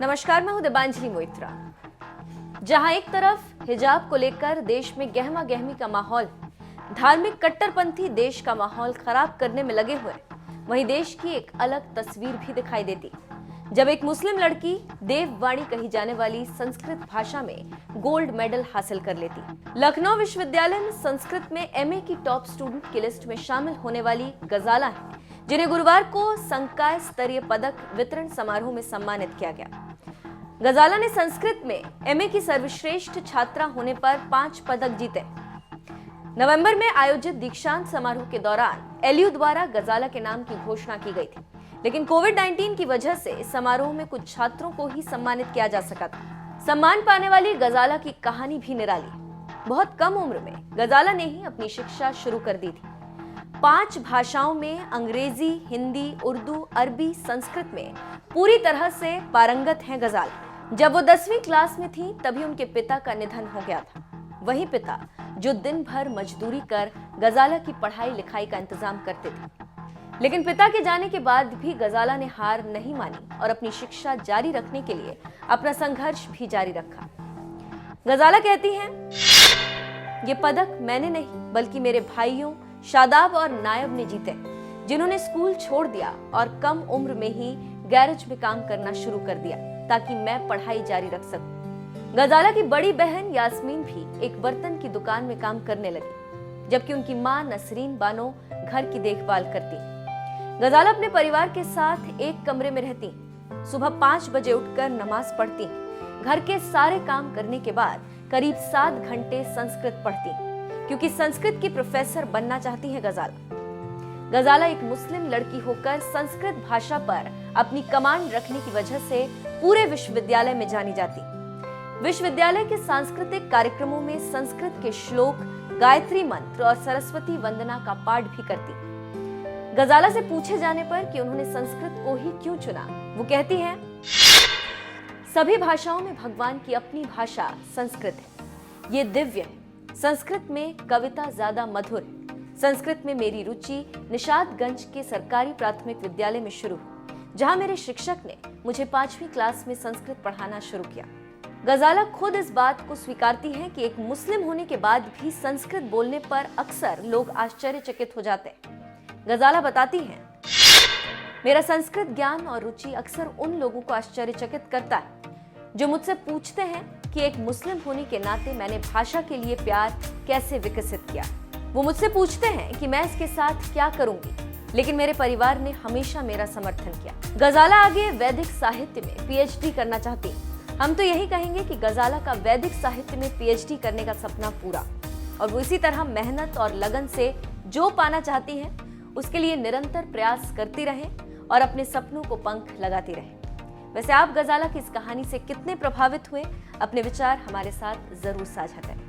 नमस्कार, मैं हूं दिबांजलि मोइत्रा। जहां एक तरफ हिजाब को लेकर देश में गहमा गहमी का माहौल, धार्मिक कट्टरपंथी देश का माहौल खराब करने में लगे हुए, वहीं देश की एक अलग तस्वीर भी दिखाई देती जब एक मुस्लिम लड़की देववाणी कही जाने वाली संस्कृत भाषा में गोल्ड मेडल हासिल कर लेती। लखनऊ विश्वविद्यालय में संस्कृत में एमए की टॉप स्टूडेंट की लिस्ट में शामिल होने वाली गजाला है, जिन्हें गुरुवार को संकाय स्तरीय पदक वितरण समारोह में सम्मानित किया गया। गजाला ने संस्कृत में एमए की सर्वश्रेष्ठ छात्रा होने पर 5 पदक जीते। नवंबर में आयोजित दीक्षांत समारोह के दौरान एलयू द्वारा गजाला के नाम की घोषणा की गई थी, लेकिन कोविड-19 की वजह से समारोह में कुछ छात्रों को ही सम्मानित किया जा सका था। सम्मान पाने वाली गजाला की कहानी भी निराली। बहुत कम उम्र में गजाला ने ही अपनी शिक्षा शुरू कर दी थी। 5 भाषाओं में अंग्रेजी, हिंदी, उर्दू, अरबी, संस्कृत में पूरी तरह से पारंगत हैं गजाला। जब वो 10वीं क्लास में थी तभी उनके पिता का निधन हो गया था। वही पिता जो दिन भर मजदूरी कर गजाला की पढ़ाई लिखाई का इंतजाम करते थे। लेकिन पिता के जाने के बाद भी गजाला ने हार नहीं मानी और अपनी शिक्षा जारी रखने के लिए अपना संघर्ष भी जारी रखा। गजाला कहती हैं, ये पदक मैंने नहीं बल्कि मेरे भाइयों शादाब और नायब ने जीते, जिन्होंने स्कूल छोड़ दिया और कम उम्र में ही गैरेज में काम करना शुरू कर दिया ताकि मैं पढ़ाई जारी रख सकूं। गजाला की बड़ी बहन यास्मीन भी एक बर्तन की दुकान में काम करने लगी, जबकि उनकी मां नसरीन बानो घर की देखभाल करती। गजाला अपने परिवार के साथ एक कमरे में रहती, सुबह 5 बजे उठकर नमाज पढ़ती, घर के सारे काम करने के बाद करीब 7 घंटे संस्कृत पढ़ती, क्योंकि संस्कृत की प्रोफेसर बनना चाहती है गजाला एक मुस्लिम लड़की होकर संस्कृत भाषा पर अपनी कमांड रखने की वजह से पूरे विश्वविद्यालय में जानी जाती। विश्वविद्यालय के सांस्कृतिक कार्यक्रमों में संस्कृत के श्लोक, गायत्री मंत्र और सरस्वती वंदना का पाठ भी करती। गजाला से पूछे जाने पर कि उन्होंने संस्कृत को ही क्यों चुना, वो कहती हैं, सभी भाषाओं में भगवान की अपनी भाषा संस्कृत है, ये दिव्य है। संस्कृत में कविता ज्यादा मधुर है। संस्कृत में मेरी रुचि निशादगंज के सरकारी प्राथमिक विद्यालय में शुरू हुई, जहां मेरे शिक्षक ने मुझे 5वीं क्लास में संस्कृत पढ़ाना शुरू किया। गजाला खुद इस बात को स्वीकारती हैं कि एक मुस्लिम होने के बाद भी संस्कृत बोलने पर अक्सर लोग आश्चर्यचकित हो जाते हैं। गजाला बताती हैं, मेरा संस्कृत ज्ञान और रुचि अक्सर उन लोगों को आश्चर्यचकित करता है जो मुझसे पूछते हैं कि एक मुस्लिम होने के नाते मैंने भाषा के लिए प्यार कैसे विकसित किया। वो मुझसे पूछते हैं कि मैं इसके साथ क्या करूंगी, लेकिन मेरे परिवार ने हमेशा मेरा समर्थन किया। गजाला आगे वैदिक साहित्य में पीएचडी करना चाहती। हम तो यही कहेंगे कि गजाला का वैदिक साहित्य में पीएचडी करने का सपना पूरा, और वो इसी तरह मेहनत और लगन से जो पाना चाहती हैं उसके लिए निरंतर प्रयास करती रहें और अपने सपनों को पंख लगाती रहें। वैसे आप गजाला की इस कहानी से कितने प्रभावित हुए, अपने विचार हमारे साथ जरूर साझा करें।